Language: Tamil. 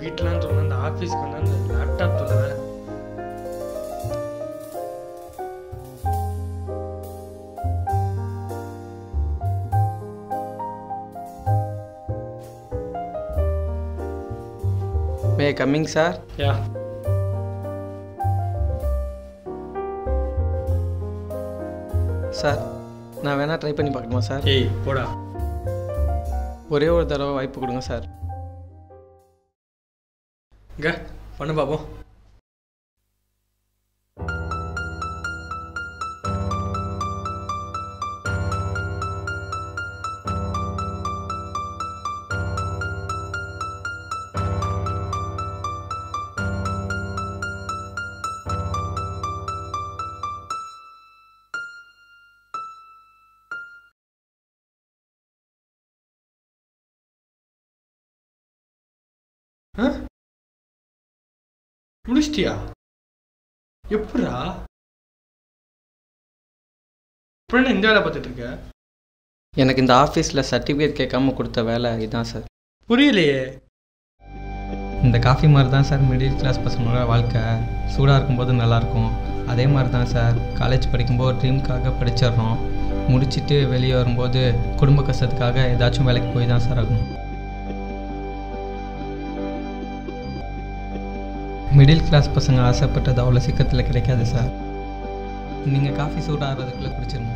வீட்டிலாம் சொன்ன அந்த ஆஃபீஸ்க்கு வந்து அந்த லேப்டாப் தொலை. மே கம்மிங் சார். யா சார் நான் வேணால் ட்ரை பண்ணி பார்க்கணுமா சார்? ஏய் போடா. ஒரே ஒரு தடவை வாய்ப்பு கொடுங்க சார். இங்கே பண்ணு பார்ப்போம். முடிச்சிட்டியா? எப்படா இப்போ என்ன இந்த வேலை பார்த்துட்டு இருக்க? எனக்கு இந்த ஆஃபீஸில் சர்டிஃபிகேட் கேட்காம கொடுத்த வேலை இதுதான் சார். புரியலையே. இந்த காஃபி மாதிரி தான் சார் மிடில் கிளாஸ் பசங்களோட வாழ்க்கை. சூடாக இருக்கும்போது நல்லாயிருக்கும். அதே மாதிரி தான் சார் காலேஜ் படிக்கும்போது ட்ரீம்க்காக படிச்சிடுறோம். முடிச்சுட்டு வெளியே வரும்போது குடும்ப கஷ்டத்துக்காக ஏதாச்சும் வேலைக்கு போய் தான் சார் ஆகணும். மிடில் கிளாஸ் பசங்க ஆசைப்பட்டது அவ்வளோ சீக்கிரத்தில் கிடைக்காது சார். நீங்கள் காஃபி சூடாகிறதுக்குள்ளே குடிச்சிருங்க.